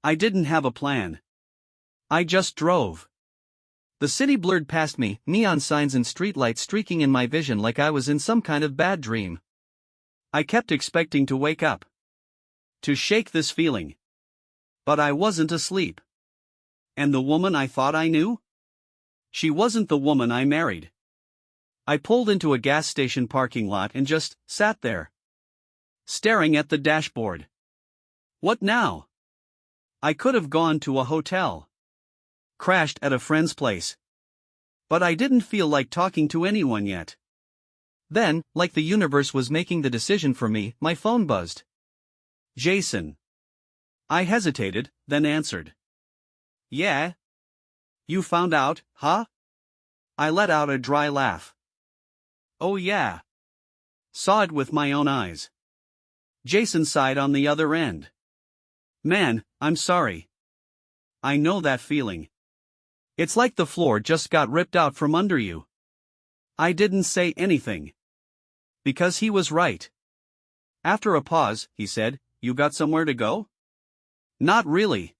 I didn't have a plan. I just drove. The city blurred past me, neon signs and streetlights streaking in my vision like I was in some kind of bad dream. I kept expecting to wake up, to shake this feeling. But I wasn't asleep. And the woman I thought I knew? She wasn't the woman I married. I pulled into a gas station parking lot and just sat there, staring at the dashboard. What now? I could have gone to a hotel, crashed at a friend's place. But I didn't feel like talking to anyone yet. Then, like the universe was making the decision for me, my phone buzzed. Jason. I hesitated, then answered. Yeah? You found out, huh? I let out a dry laugh. Oh yeah. Saw it with my own eyes. Jason sighed on the other end. Man, I'm sorry. I know that feeling. It's like the floor just got ripped out from under you. I didn't say anything. Because he was right. After a pause, he said, You got somewhere to go? Not really.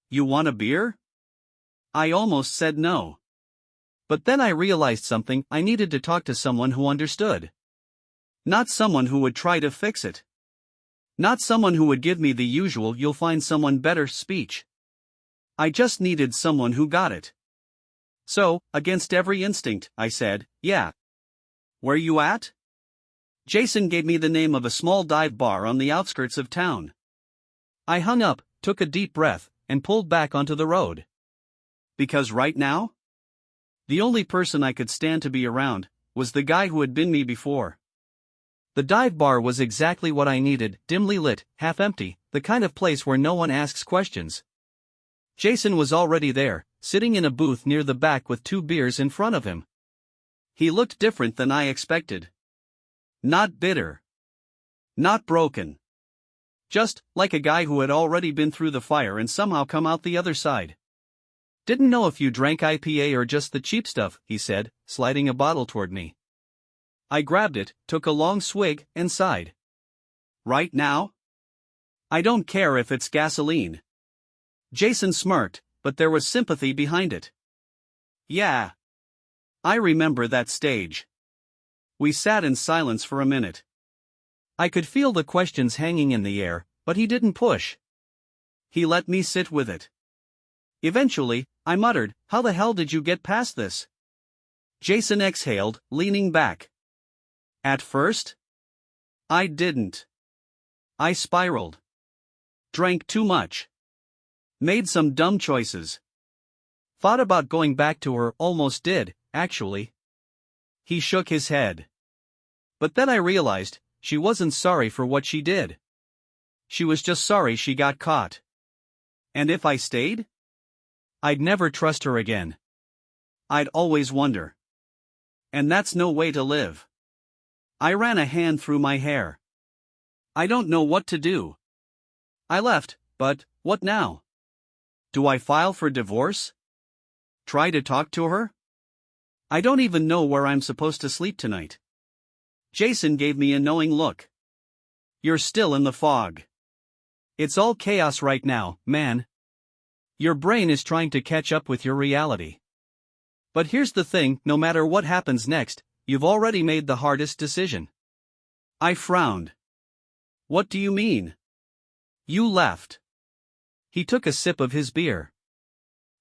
You want a beer? I almost said no. But then I realized something. I needed to talk to someone who understood. Not someone who would try to fix it. Not someone who would give me the usual "you'll find someone better" speech. I just needed someone who got it. So, against every instinct, I said, Yeah. Where you at? Jason gave me the name of a small dive bar on the outskirts of town. I hung up, took a deep breath, and pulled back onto the road. Because right now, the only person I could stand to be around was the guy who had been me before. The dive bar was exactly what I needed, dimly lit, half empty, the kind of place where no one asks questions. Jason was already there, sitting in a booth near the back with 2 beers in front of him. He looked different than I expected. Not bitter. Not broken. Just like a guy who had already been through the fire and somehow come out the other side. Didn't know if you drank IPA or just the cheap stuff, he said, sliding a bottle toward me. I grabbed it, took a long swig, and sighed. Right now? I don't care if it's gasoline. Jason smirked, but there was sympathy behind it. Yeah. I remember that stage. We sat in silence for a minute. I could feel the questions hanging in the air, but he didn't push. He let me sit with it. Eventually, I muttered, How the hell did you get past this? Jason exhaled, leaning back. At first? I didn't. I spiraled. Drank too much. Made some dumb choices. Thought about going back to her, almost did, actually. He shook his head. But then I realized, she wasn't sorry for what she did. She was just sorry she got caught. And if I stayed? I'd never trust her again. I'd always wonder. And that's no way to live. I ran a hand through my hair. I don't know what to do. I left, but what now? Do I file for divorce? Try to talk to her? I don't even know where I'm supposed to sleep tonight. Jason gave me a knowing look. You're still in the fog. It's all chaos right now, man. Your brain is trying to catch up with your reality. But here's the thing, no matter what happens next, you've already made the hardest decision. I frowned. What do you mean? You left. He took a sip of his beer.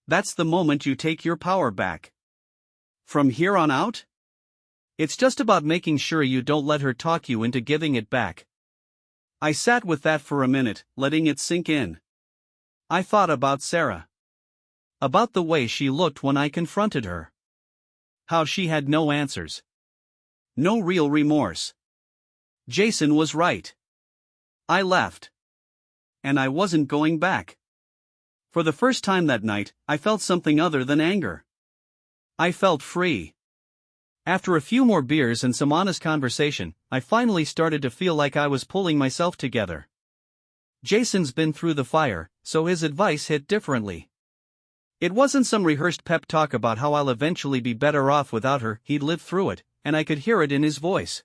That's the moment you take your power back. From here on out? It's just about making sure you don't let her talk you into giving it back. I sat with that for a minute, letting it sink in. I thought about Sarah. About the way she looked when I confronted her. How she had no answers. No real remorse. Jason was right. I left. And I wasn't going back. For the first time that night, I felt something other than anger. I felt free. After a few more beers and some honest conversation, I finally started to feel like I was pulling myself together. Jason's been through the fire, so his advice hit differently. It wasn't some rehearsed pep talk about how I'll eventually be better off without her. He'd lived through it, and I could hear it in his voice.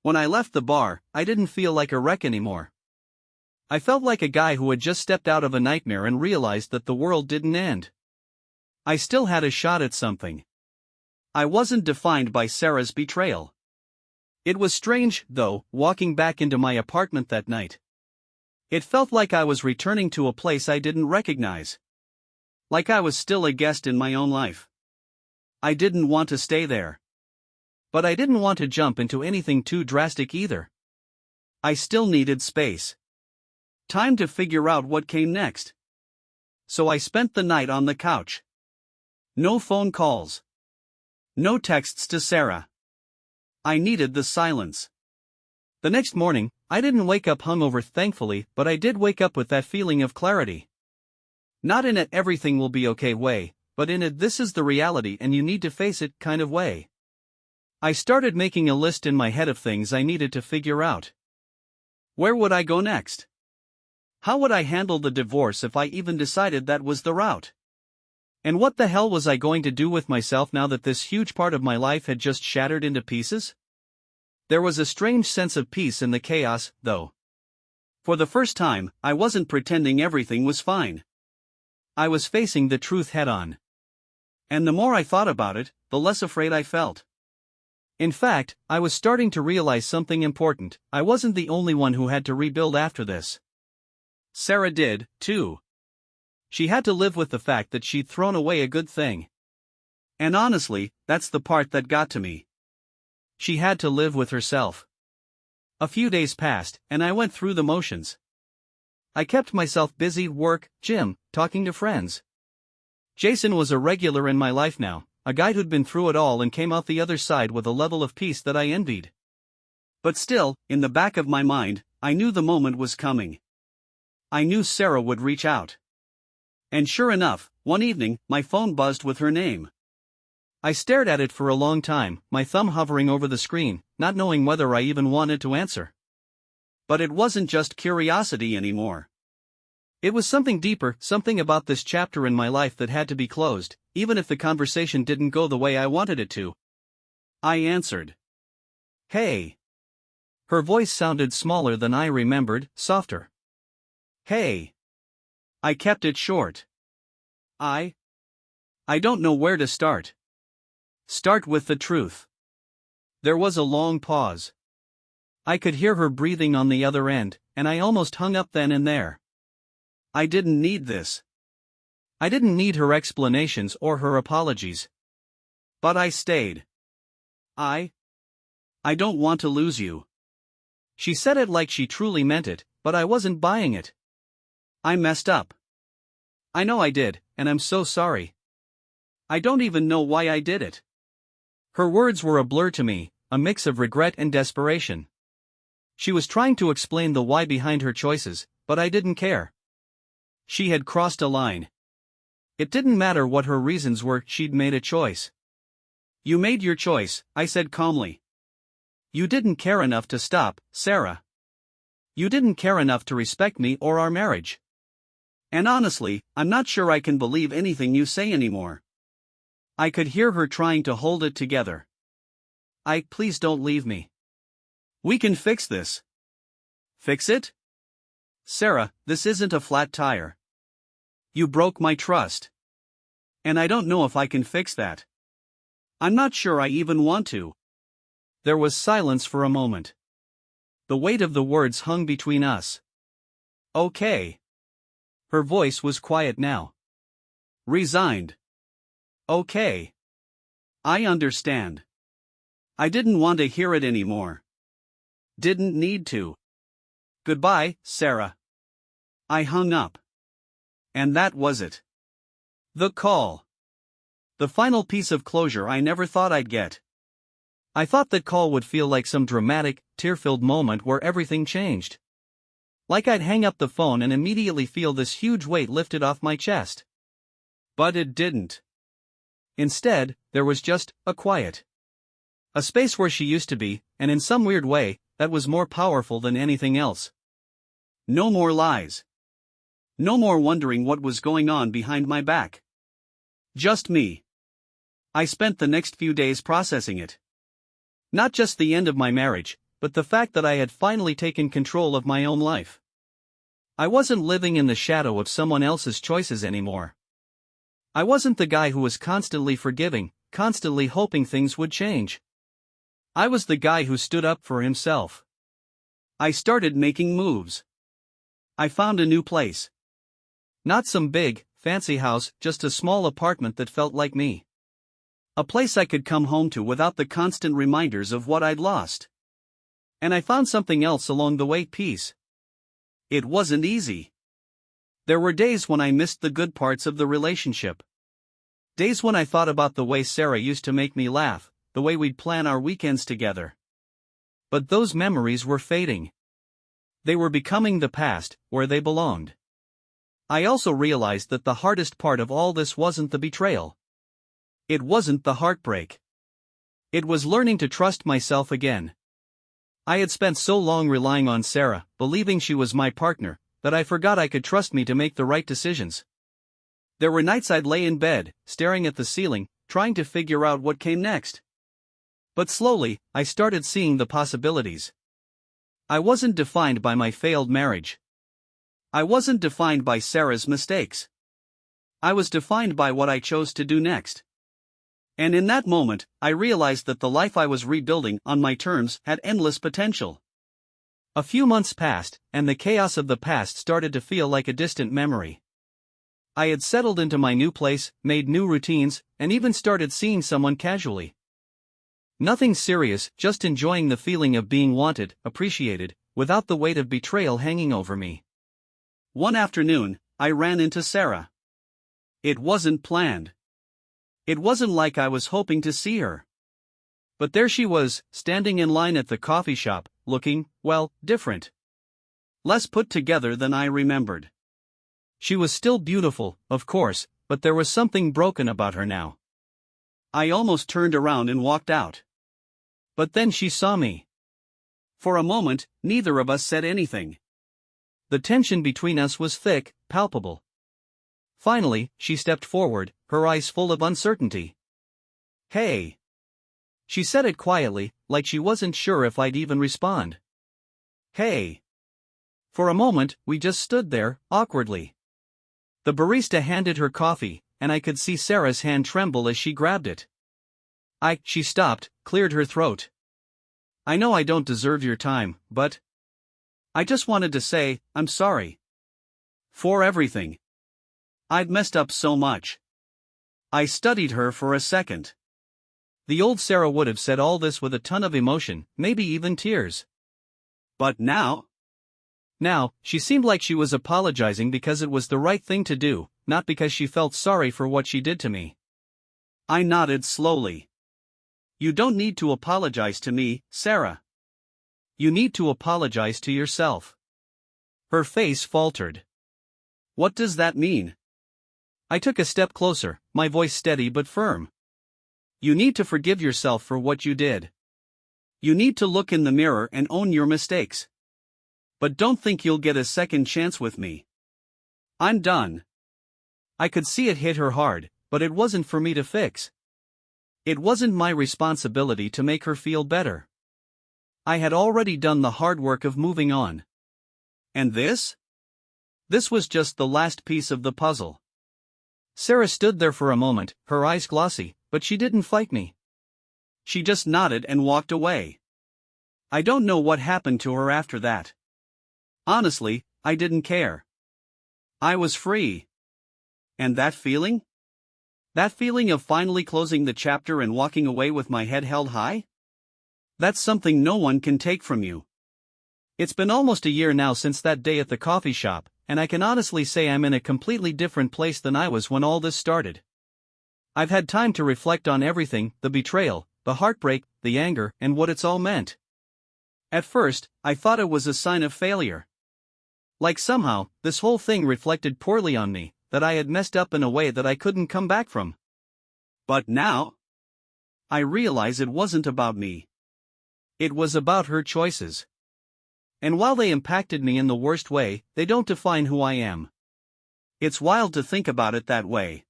When I left the bar, I didn't feel like a wreck anymore. I felt like a guy who had just stepped out of a nightmare and realized that the world didn't end. I still had a shot at something. I wasn't defined by Sarah's betrayal. It was strange, though, walking back into my apartment that night. It felt like I was returning to a place I didn't recognize. Like I was still a guest in my own life. I didn't want to stay there. But I didn't want to jump into anything too drastic either. I still needed space. Time to figure out what came next. So I spent the night on the couch. No phone calls. No texts to Sarah. I needed the silence. The next morning, I didn't wake up hungover thankfully, but I did wake up with that feeling of clarity. Not in a everything will be okay way, but in a this is the reality and you need to face it kind of way. I started making a list in my head of things I needed to figure out. Where would I go next? How would I handle the divorce if I even decided that was the route? And what the hell was I going to do with myself now that this huge part of my life had just shattered into pieces? There was a strange sense of peace in the chaos, though. For the first time, I wasn't pretending everything was fine. I was facing the truth head-on. And the more I thought about it, the less afraid I felt. In fact, I was starting to realize something important. I wasn't the only one who had to rebuild after this. Sarah did, too. She had to live with the fact that she'd thrown away a good thing. And honestly, that's the part that got to me. She had to live with herself. A few days passed, and I went through the motions. I kept myself busy, work, gym, talking to friends. Jason was a regular in my life now, a guy who'd been through it all and came out the other side with a level of peace that I envied. But still, in the back of my mind, I knew the moment was coming. I knew Sarah would reach out. And sure enough, one evening, my phone buzzed with her name. I stared at it for a long time, my thumb hovering over the screen, not knowing whether I even wanted to answer. But it wasn't just curiosity anymore. It was something deeper, something about this chapter in my life that had to be closed, even if the conversation didn't go the way I wanted it to. I answered. Hey. Her voice sounded smaller than I remembered, softer. Hey. I kept it short. I don't know where to start. Start with the truth. There was a long pause. I could hear her breathing on the other end, and I almost hung up then and there. I didn't need this. I didn't need her explanations or her apologies. But I stayed. I don't want to lose you. She said it like she truly meant it, but I wasn't buying it. I messed up. I know I did, and I'm so sorry. I don't even know why I did it. Her words were a blur to me, a mix of regret and desperation. She was trying to explain the why behind her choices, but I didn't care. She had crossed a line. It didn't matter what her reasons were, she'd made a choice. You made your choice, I said calmly. You didn't care enough to stop, Sarah. You didn't care enough to respect me or our marriage. And honestly, I'm not sure I can believe anything you say anymore. I could hear her trying to hold it together. Please don't leave me. We can fix this. Fix it? Sarah, this isn't a flat tire. You broke my trust. And I don't know if I can fix that. I'm not sure I even want to. There was silence for a moment. The weight of the words hung between us. Okay. Her voice was quiet now. Resigned. Okay. I understand. I didn't want to hear it anymore. Didn't need to. Goodbye, Sarah. I hung up. And that was it. The call. The final piece of closure I never thought I'd get. I thought that call would feel like some dramatic, tear-filled moment where everything changed. Like I'd hang up the phone and immediately feel this huge weight lifted off my chest. But it didn't. Instead, there was just a quiet. A space where she used to be, and in some weird way, that was more powerful than anything else. No more lies. No more wondering what was going on behind my back. Just me. I spent the next few days processing it. Not just the end of my marriage, but the fact that I had finally taken control of my own life. I wasn't living in the shadow of someone else's choices anymore. I wasn't the guy who was constantly forgiving, constantly hoping things would change. I was the guy who stood up for himself. I started making moves. I found a new place. Not some big, fancy house, just a small apartment that felt like me. A place I could come home to without the constant reminders of what I'd lost. And I found something else along the way: peace. It wasn't easy. There were days when I missed the good parts of the relationship. Days when I thought about the way Sarah used to make me laugh, the way we'd plan our weekends together. But those memories were fading. They were becoming the past, where they belonged. I also realized that the hardest part of all this wasn't the betrayal. It wasn't the heartbreak. It was learning to trust myself again. I had spent so long relying on Sarah, believing she was my partner, that I forgot I could trust me to make the right decisions. There were nights I'd lay in bed, staring at the ceiling, trying to figure out what came next. But slowly, I started seeing the possibilities. I wasn't defined by my failed marriage. I wasn't defined by Sarah's mistakes. I was defined by what I chose to do next. And in that moment, I realized that the life I was rebuilding on my terms had endless potential. A few months passed, and the chaos of the past started to feel like a distant memory. I had settled into my new place, made new routines, and even started seeing someone casually. Nothing serious, just enjoying the feeling of being wanted, appreciated, without the weight of betrayal hanging over me. One afternoon, I ran into Sarah. It wasn't planned. It wasn't like I was hoping to see her. But there she was, standing in line at the coffee shop, looking, well, different. Less put together than I remembered. She was still beautiful, of course, but there was something broken about her now. I almost turned around and walked out. But then she saw me. For a moment, neither of us said anything. The tension between us was thick, palpable. Finally, she stepped forward, her eyes full of uncertainty. "Hey." She said it quietly, like she wasn't sure if I'd even respond. "Hey." For a moment, we just stood there, awkwardly. The barista handed her coffee, and I could see Sarah's hand tremble as she grabbed it. She stopped, cleared her throat. "I know I don't deserve your time, but I just wanted to say, I'm sorry. For everything. I'd messed up so much." I studied her for a second. The old Sarah would have said all this with a ton of emotion, maybe even tears. But now? Now, she seemed like she was apologizing because it was the right thing to do, not because she felt sorry for what she did to me. I nodded slowly. "You don't need to apologize to me, Sarah. You need to apologize to yourself." Her face faltered. "What does that mean?" I took a step closer, my voice steady but firm. "You need to forgive yourself for what you did. You need to look in the mirror and own your mistakes. But don't think you'll get a second chance with me. I'm done." I could see it hit her hard, but it wasn't for me to fix. It wasn't my responsibility to make her feel better. I had already done the hard work of moving on. And this? This was just the last piece of the puzzle. Sarah stood there for a moment, her eyes glossy, but she didn't fight me. She just nodded and walked away. I don't know what happened to her after that. Honestly, I didn't care. I was free. And that feeling? That feeling of finally closing the chapter and walking away with my head held high? That's something no one can take from you. It's been almost a year now since that day at the coffee shop, and I can honestly say I'm in a completely different place than I was when all this started. I've had time to reflect on everything, the betrayal, the heartbreak, the anger, and what it's all meant. At first, I thought it was a sign of failure. Like somehow, this whole thing reflected poorly on me, that I had messed up in a way that I couldn't come back from. But now, I realize it wasn't about me. It was about her choices. And while they impacted me in the worst way, they don't define who I am. It's wild to think about it that way.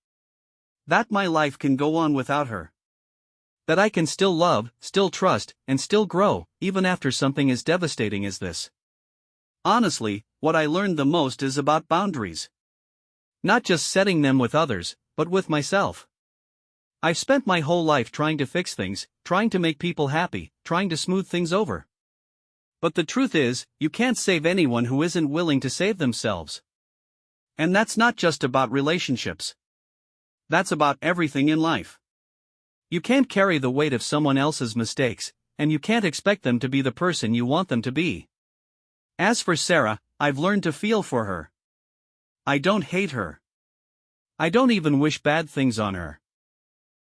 That my life can go on without her. That I can still love, still trust, and still grow, even after something as devastating as this. Honestly, what I learned the most is about boundaries. Not just setting them with others, but with myself. I've spent my whole life trying to fix things, trying to make people happy, trying to smooth things over. But the truth is, you can't save anyone who isn't willing to save themselves. And that's not just about relationships. That's about everything in life. You can't carry the weight of someone else's mistakes, and you can't expect them to be the person you want them to be. As for Sarah, I've learned to feel for her. I don't hate her. I don't even wish bad things on her.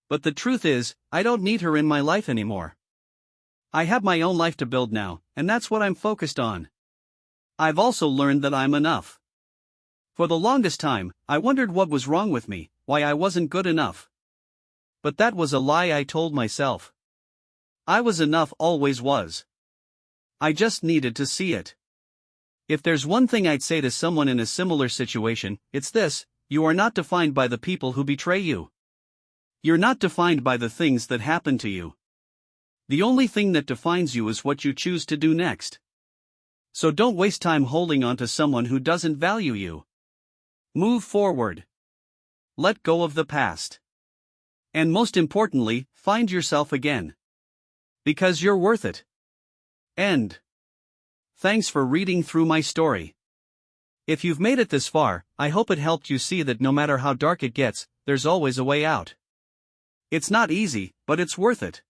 But the truth is, I don't need her in my life anymore. I have my own life to build now, and that's what I'm focused on. I've also learned that I'm enough. For the longest time, I wondered what was wrong with me, why I wasn't good enough. But that was a lie I told myself. I was enough, always was. I just needed to see it. If there's one thing I'd say to someone in a similar situation, it's this: you are not defined by the people who betray you. You're not defined by the things that happen to you. The only thing that defines you is what you choose to do next. So don't waste time holding on to someone who doesn't value you. Move forward. Let go of the past. And most importantly, find yourself again. Because you're worth it. End. Thanks for reading through my story. If you've made it this far, I hope it helped you see that no matter how dark it gets, there's always a way out. It's not easy, but it's worth it.